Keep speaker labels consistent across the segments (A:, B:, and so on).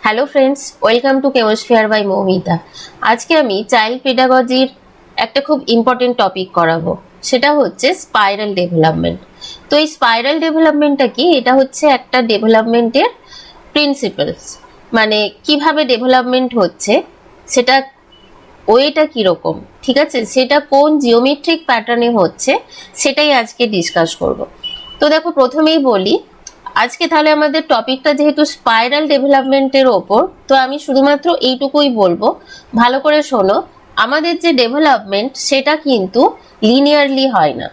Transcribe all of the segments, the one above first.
A: Hello friends, welcome to Chemosphere by Moumita. আজকে আমি child পেডাগজির একটা খুব ইম্পর্টেন্ট টপিক করাবো, সেটা হচ্ছে স্পাইরাল ডেভেলপমেন্ট। তো এই স্পাইরাল ডেভেলপমেন্টটা কি? এটা হচ্ছে একটা ডেভেলপমেন্টের প্রিন্সিপালস, মানে কিভাবে ডেভেলপমেন্ট হচ্ছে, সেটা ওয়েটা কিরকম, ঠিক আছে, সেটা কোন জিওমেট্রিক প্যাটার্নে হচ্ছে, সেটাই আজকে ডিসকাস করব। তো দেখো, প্রথমেই বলি, আজকে তাহলে আমাদের টপিকটা যেহেতু স্পাইরাল ডেভেলপমেন্টের ওপর, তো আমি শুধুমাত্র এইটুকুই বলবো, ভালো করে শোনো। আমাদের যে ডেভেলপমেন্ট সেটা কিন্তু লিনিয়ারলি হয় না।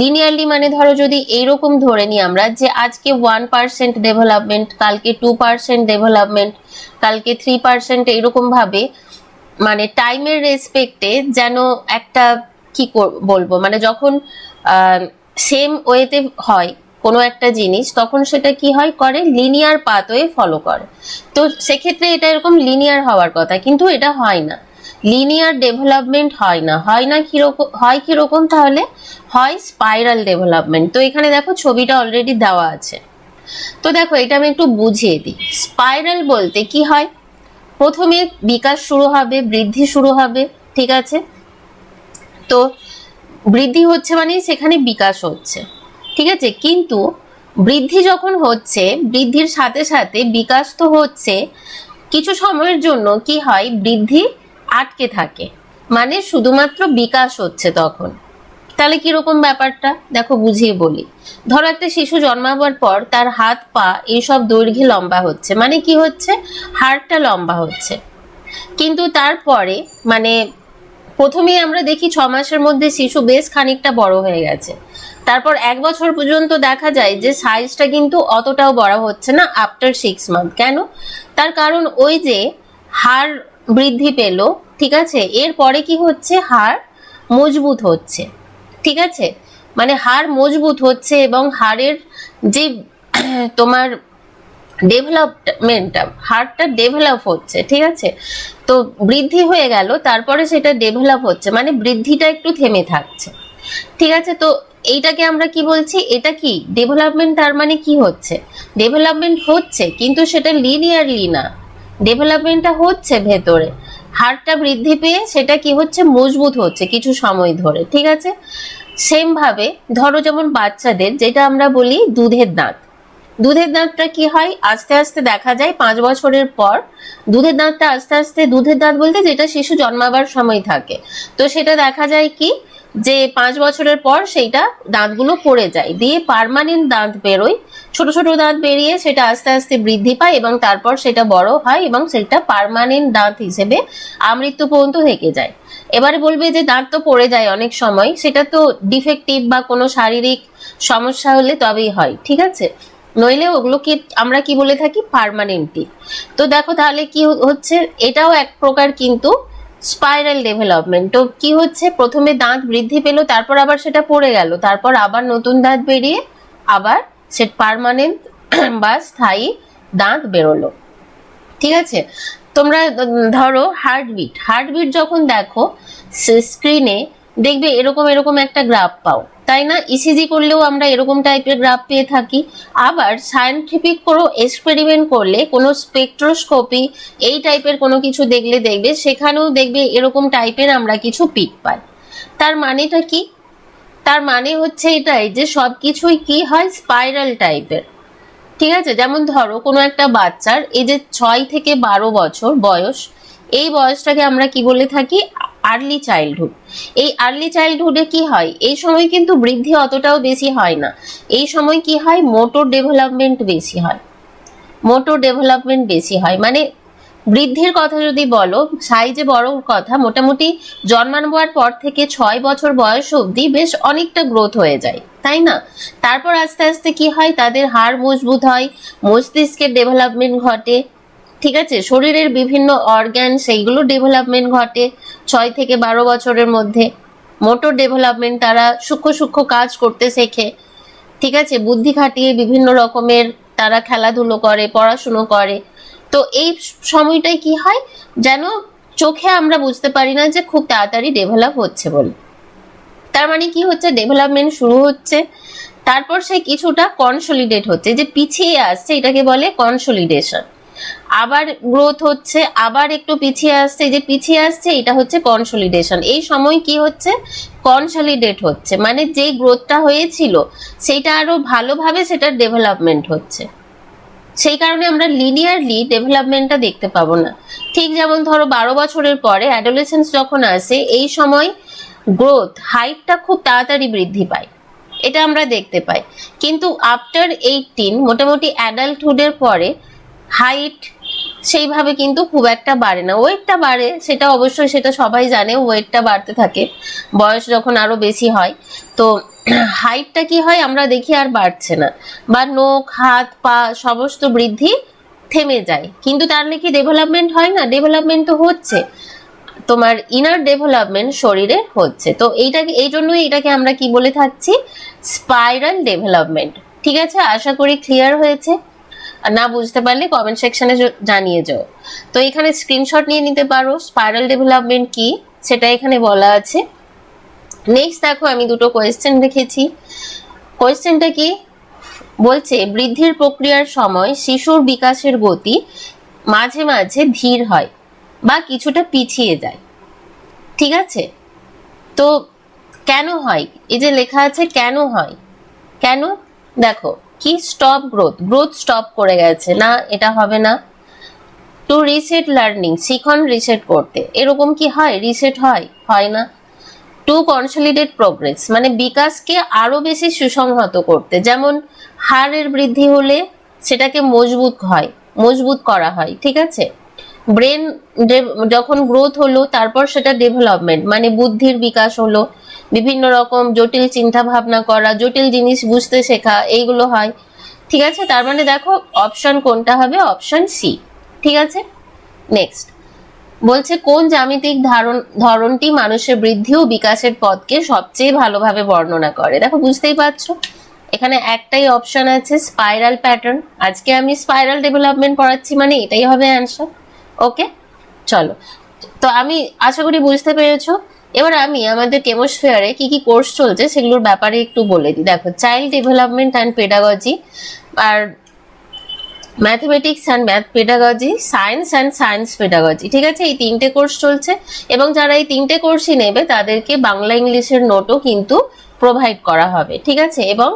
A: লিনিয়ারলি মানে ধরো যদি এইরকম ধরে নিই আমরা যে আজকে 1% ডেভেলপমেন্ট, কালকে 2% ডেভেলপমেন্ট, কালকে 3%, এইরকম ভাবে মানে টাইমের রেসপেক্টে যেন একটা কি বলবো, মানে যখন সেম ওয়েতে হয় কোনো একটা জিনিস, তখন সেটা কি হয় করে লিনিয়ার পাথওয়ে ফলো করে। তো সেক্ষেত্রে এটা এরকম লিনিয়ার হওয়ার কথা, কিন্তু এটা হয় না। লিনিয়ার ডেভেলপমেন্ট হয় না। কিরকম তাহলে? হয় স্পাইরাল ডেভেলপমেন্ট। তো এখানে দেখো ছবিটা অলরেডি দেওয়া আছে। তো দেখো, এটা আমি একটু বুঝিয়ে দিই। স্পাইরাল বলতে কি হয়, প্রথমে বিকাশ শুরু হবে, বৃদ্ধি শুরু হবে, ঠিক আছে। তো বৃদ্ধি হচ্ছে মানে সেখানে বিকাশ হচ্ছে, ঠিক আছে। কিন্তু বৃদ্ধি যখন হচ্ছে, বৃদ্ধির সাথে সাথে বিকাশ তো হচ্ছে, কিছু সময়ের জন্য কি হয়, বৃদ্ধি আটকে থাকে, মানে শুধুমাত্র বিকাশ হচ্ছে তখন। তাহলে কিরকম ব্যাপারটা দেখো, বুঝিয়ে বলি। ধরো একটা শিশু জন্মাবার পর তার হাত পা এইসব দৈর্ঘ্যে লম্বা হচ্ছে, মানে কি হচ্ছে, হাড়টা লম্বা হচ্ছে। কিন্তু তারপরে মানে প্রথমেই আমরা দেখি 6 মাসের মধ্যে শিশু বেশ খানিকটা বড় হয়ে গেছে। তারপর 1 বছর পর্যন্ত দেখা যায় যে সাইজটা কিন্তু অতটাও বড় হচ্ছে না আফটার 6 মান্থ। কেন? তার কারণ ওই যে হাড় বৃদ্ধি পেল, ঠিক আছে, এরপরে কি হচ্ছে, হাড় মজবুত হচ্ছে, ঠিক আছে। মানে হাড় মজবুত হচ্ছে এবং হাড়ের যে তোমার ডেভেলপমেন্টটা, হাড়টা ডেভেলপ হচ্ছে, ঠিক আছে। তো বৃদ্ধি হয়ে গেল, তারপরে সেটা ডেভেলপ হচ্ছে, মানে বৃদ্ধিটা একটু থেমে থাকছে, ঠিক আছে। তো এইটাকে আমরা কি বলছি, এটা কি ডেভেলপমেন্ট? তার মানে কি হচ্ছে, ডেভেলপমেন্ট হচ্ছে, কিন্তু সেটা লিনিয়ারলি না। ডেভেলপমেন্টটা হচ্ছে ভেতরে, হাড়টা বৃদ্ধি পেয়ে সেটা কি হচ্ছে, মজবুত হচ্ছে কিছু সময় ধরে, ঠিক আছে। সেম ভাবে ধরো, যেমন বাচ্চাদের যেটা আমরা বলি দুধের দাঁত, দুধের দাঁতটা কি হয়, আস্তে আস্তে দেখা যায় 5 বছরের পর দুধের দাঁতটা আস্তে আস্তে, দুধের দাঁত বলতে যেটা শিশু জন্মাবার সময় থাকে, তো সেটা দেখা যায় কি যে 5 বছরের পর সেইটা দাঁতগুলো পড়ে যায়, দিয়ে পার্মানেন্ট দাঁত বেরোয়, ছোট ছোট দাঁত বেরিয়ে সেটা আস্তে আস্তে বৃদ্ধি পায় এবং তারপর সেটা বড় হয় এবং সেটা পার্মানেন্ট দাঁত হিসেবে আমৃত্যু পর্যন্ত থেকে যায়। এবারে বলবে যে দাঁত তো পড়ে যায় অনেক সময়, সেটা তো ডিফেক্টিভ বা কোনো শারীরিক সমস্যা হলে তবেই হয়, ঠিক আছে, নইলে ওগুলোকে আমরা কি বলে থাকি, পার্মানেন্টলি। তো দেখো তাহলে কি হচ্ছে, এটাও এক প্রকার কিন্তু স্পাইরাল ডেভেলপমেন্ট। তো কি হচ্ছে, প্রথমে দাঁত বৃদ্ধি পেলো, তারপর আবার সেটা পড়ে গেল, তারপর আবার নতুন দাঁত বেরিয়ে আবার সে পার্মানেন্ট বা স্থায়ী দাঁত বেরোলো, ঠিক আছে। তোমরা ধরো হার্টবিট যখন দেখো স্ক্রিনে, দেখবে এরকম এরকম একটা গ্রাফ পাও, তাই না? ইসিজি করলেও আমরা এরকম টাইপের গ্রাফ পেয়ে থাকি। আবার সায়েন্টিফিক কোনো এক্সপেরিমেন্ট করলে, কোনো স্পেকট্রোস্কোপি এই টাইপের কোনো কিছু দেখলে দেখবে সেখানেও দেখবে এরকম টাইপের আমরা কিছু পিক পাই। তার মানেটা কি? তার মানে হচ্ছে এটাই যে সবকিছুই কি হয়, স্পাইরাল টাইপের, ঠিক আছে। যেমন ধরো কোনো একটা বাচ্চার এই যে 6 থেকে 12 বছর বয়স, এই বয়সটাকে আমরা কি বলে থাকি, আর্লি চাইল্ডহুড। এই আর্লি চাইল্ডহুডে কি হয়, এই সময় কিন্তু বৃদ্ধি অতটাও বেশি হয় না। এই সময় কি হয়, মোটর ডেভেলপমেন্ট বেশি হয়, মানে বৃদ্ধির কথা যদি বলো, সাইজে বড় কথা, মোটামুটি জন্মানোর পর থেকে 6 বছর বয়স অবধি বেশ অনেকটা গ্রোথ হয়ে যায়, তাই না? তারপর আস্তে আস্তে কি হয়, তাদের হাড় মজবুত হয়, মস্তিষ্কের ডেভেলপমেন্ট ঘটে, ঠিক আছে, শরীরের বিভিন্ন অর্গান সেইগুলো ডেভেলপমেন্ট ঘটে 6 থেকে 12 বছরের মধ্যে। মোটর ডেভেলপমেন্ট, তারা সূক্ষ্ম সূক্ষ্ম কাজ করতে শেখে, ঠিক আছে, বুদ্ধি খাটিয়ে বিভিন্ন রকমের তারা খেলাধুলো করে, পড়াশুনো করে। তো এই সময়টাই কি হয়, যেন চোখে আমরা বুঝতে পারি না যে খুব তাড়াতাড়ি ডেভেলপ হচ্ছে বলে। তার মানে কি হচ্ছে, ডেভেলপমেন্ট শুরু হচ্ছে, তারপর সে কিছুটা কনসলিডেট হচ্ছে, যে পিছিয়ে আসছে, এটাকে বলে কনসলিডেশন। আবার গ্রোথ হচ্ছে, আবার একটু পিছিয়ে আসছে, এই যে পিছিয়ে আসছে এটা হচ্ছে কনসলিডেশন। এই সময় কি হচ্ছে, কনসলিডেট হচ্ছে, মানে যে গ্রোথটা হয়েছিল সেটা আরো ভালোভাবে সেটার ডেভেলপমেন্ট হচ্ছে। সেই কারণে আমরা লিনিয়ারলি ডেভেলপমেন্টটা দেখতে পাবো না। ঠিক যেমন ধরো 12 বছরের পরে অ্যাডোলেসেন্স যখন আসে, এই সময় গ্রোথ হাইটটা খুব তাড়াতাড়ি বৃদ্ধি পায়, এটা আমরা দেখতে পাই। কিন্তু আফটার 18 মোটামুটি অ্যাডাল্টহুডের পরে হাইট সেইভাবে কিন্তু খুব একটা বাড়ে না, ওয়েটটা বাড়ে, সেটা অবশ্যই সেটা সবাই জানে, ওয়েটটা বাড়তে থাকে বয়স যখন আরো বেশি হয়। তো হাইটটা কি হয় আমরা দেখি আর বাড়ছে না, বা নখ হাত পা সমস্ত বৃদ্ধি থেমে যায়, কিন্তু তার নাকি ডেভেলপমেন্ট হয় না, ডেভেলপমেন্ট তো হচ্ছে, তোমার ইনার ডেভেলপমেন্ট শরীরে হচ্ছে। তো এইটাকে, এই জন্যই এটাকে আমরা কি বলে থাকছি, স্পাইরাল ডেভেলপমেন্ট। ঠিক আছে, আশা করি ক্লিয়ার হয়েছে। না বুঝতে পারলে কমেন্ট সেকশনে জানিয়ে যাও। তো এখানে স্ক্রিনশট নিয়ে নিতে পারো, স্পাইরাল ডেভেলপমেন্ট কি সেটা এখানে বলা আছে। নেক্সট দেখো, আমি দুটো কোয়েশ্চেন রেখেছি। কোয়েশ্চেনটা কি বলছে, বৃদ্ধির প্রক্রিয়ার সময় শিশুর বিকাশের গতি মাঝে মাঝে ধীর হয় বা কিছুটা পিছিয়ে যায়। ঠিক আছে, তো কেন হয়, এই যে লেখা আছে কেন হয়, কেন, দেখো কি স্টপ গ্রোথ, গ্রোথ স্টপ করে গেছে না, এটা হবে না। টু রিসেট লার্নিং, শিখন রিসেট করতে, এরকম কি হয়, রিসেট হয়, হয় না। টু কনসলিডেট প্রোগ্রেস, মানে বিকাশকে আরো বেশি সুসংহত করতে, যেমন হাড়ের বৃদ্ধি হলে সেটাকে মজবুত হয়, মজবুত করা হয়। ঠিক আছে, ব্রেন যখন গ্রোথ হলো তারপর সেটা ডেভেলপমেন্ট, মানে বুদ্ধির বিকাশ হলো, বিভিন্ন রকম জটিল চিন্তা ভাবনা করা, জটিল জিনিস বুঝতে শেখা, এইগুলো হয়। ঠিক আছে, তার মানে দেখো অপশন কোনটা হবে, অপশন সি। ঠিক আছে, নেক্সট বলছে কোন জ্যামিতিক ধরনটি মানুষের বৃদ্ধি ও বিকাশের পথকে সবচেয়ে ভালোভাবে বর্ণনা করে। দেখো বুঝতেই পারছো, এখানে একটাই অপশন আছে, স্পাইরাল প্যাটার্ন। আজকে আমি স্পাইরাল ডেভেলপমেন্ট পড়াচ্ছি, মানে এটাই হবে অ্যান্সার। ওকে, চলো, তো আমি আশা করি বুঝতে পেরেছো। এবার আমি আমাদের কেমোস্ফিয়ারে কি কি কোর্স চলছে সেগুলোর ব্যাপারে একটু বলে দিই। দেখো, চাইল্ড ডেভেলপমেন্ট অ্যান্ড পেডাগজি, আর mathematics and math pedagogy, science and science pedagogy. ঠিক আছে, এই তিনটে কোর্স চলছে, এবং যারা এই তিনটে কোর্সই নেবে তাদেরকে বাংলা ইংলিশের নোটও কিন্তু প্রোভাইড করা হবে। ঠিক আছে, এবং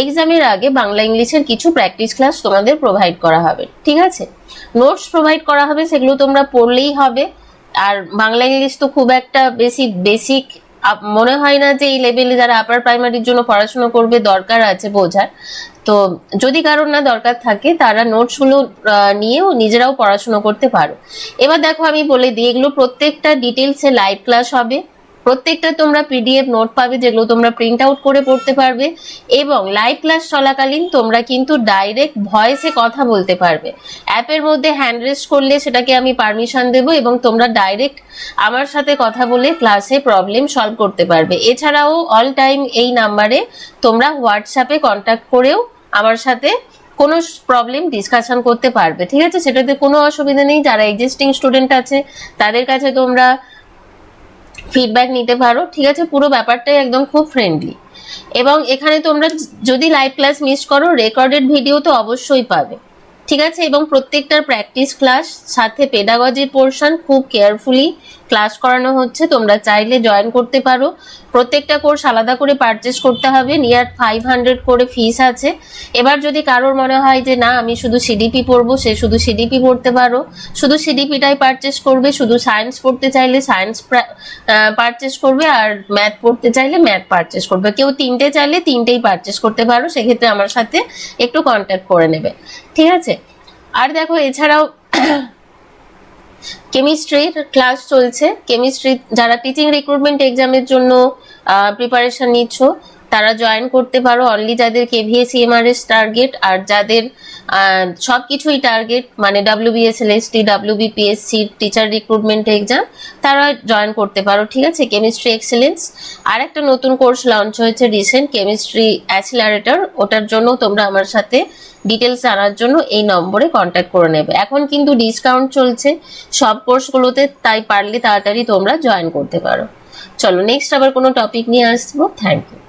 A: এক্সামের আগে বাংলা ইংলিশের কিছু প্র্যাকটিস ক্লাস তোমাদের প্রোভাইড করা হবে। ঠিক আছে, নোটস প্রোভাইড করা হবে, সেগুলো তোমরা পড়লেই হবে। আর বাংলা ইংলিশ তো খুব একটা বেশি বেসিক মনে হয় না যে এই লেভেলে যারা আপার প্রাইমারির জন্য পড়াশোনা করবে দরকার আছে বোঝার। তো যদি কারোর না দরকার থাকে তারা নোটসগুলো নিয়েও নিজেরাও পড়াশোনা করতে পারো। এবার দেখো আমি বলে দিই, এগুলো প্রত্যেকটা ডিটেলসে লাইভ ক্লাস হবে, প্রত্যেকটা তোমরা পিডিএফ নোট পাবে যেগুলো তোমরা প্রিন্ট আউট করে পড়তে পারবে, এবং লাইভ ক্লাস চলাকালীন তোমরা কিন্তু ডাইরেক্ট ভয়েসে কথা বলতে পারবে। অ্যাপের মধ্যে হ্যান্ড রেজ করলে সেটাকে আমি পারমিশন দেবো, এবং তোমরা ডাইরেক্ট আমার সাথে কথা বলে ক্লাসে প্রবলেম সলভ করতে পারবে। এছাড়াও অল টাইম এই নাম্বারে তোমরা হোয়াটসঅ্যাপে কন্ট্যাক্ট করেও আমার সাথে কোনো প্রবলেম ডিসকাশন করতে পারবে। ঠিক আছে, সেটাতে কোনো অসুবিধা নেই। যারা এক্সিস্টিং স্টুডেন্ট আছে তাদের কাছে তোমরা ফিডব্যাক নিতে পারো। ঠিক আছে, পুরো ব্যাপারটাই একদম খুব ফ্রেন্ডলি। এবং এখানে তোমরা যদি লাইভ ক্লাস মিস করো, রেকর্ডেড ভিডিও তো অবশ্যই পাবে। ঠিক আছে, এবং প্রত্যেকটার প্র্যাকটিস ক্লাস সাথে পেডাগজির পোর্শন খুব কেয়ারফুলি ক্লাস করানো হচ্ছে। তোমরা চাইলে জয়েন করতে পারো। প্রত্যেকটা কোর্স আলাদা করে পারচেস করতে হবে, নিয়ার 500 করে ফিস আছে। এবার যদি কারোর মনে হয় যে না আমি শুধু সিডিপি পড়বো, সে শুধু সিডিপি পড়তে পারো, শুধু সিডিপিটাই পারচেস করবে, শুধু সায়েন্স পড়তে চাইলে সায়েন্স পারচেস করবে, আর ম্যাথ পড়তে চাইলে ম্যাথ পারচেস করবে। কেউ তিনটে চাইলে তিনটেই পারচেস করতে পারো, সেক্ষেত্রে আমার সাথে একটু কন্ট্যাক্ট করে নেবে। ঠিক আছে, আর দেখো এছাড়াও কেমিস্ট্রির ক্লাস চলছে। কেমিস্ট্রি যারা টিচিং রিক্রুটমেন্ট এক্সামের জন্য প্রিপারেশন নিচ্ছ তারা জয়েন করতে পারো, অনলি যাদের কেভিএস সিএমআরএস টার্গেট আর যাদের সবকিছুই টার্গেট, মানে WBSLST WBPSC teacher recruitment exam, তারা জয়েন করতে পারো। ঠিক আছে, কেমিস্ট্রি এক্সেলেন্স। আর একটা নতুন কোর্স লঞ্চ হয়েছে রিসেন্ট, কেমিস্ট্রি অ্যাক্সিলারেটর, ওটার জন্য তোমরা আমার সাথে ডিটেলস জানার জন্য এই নম্বরে কন্ট্যাক্ট করে নেবে। এখন কিন্তু ডিসকাউন্ট চলছে সব কোর্সগুলোতে, তাই পারলে তাড়াতাড়ি তোমরা জয়েন করতে পারো। চলো নেক্সট আবার কোনো টপিক নিয়ে আসবো। Thank you.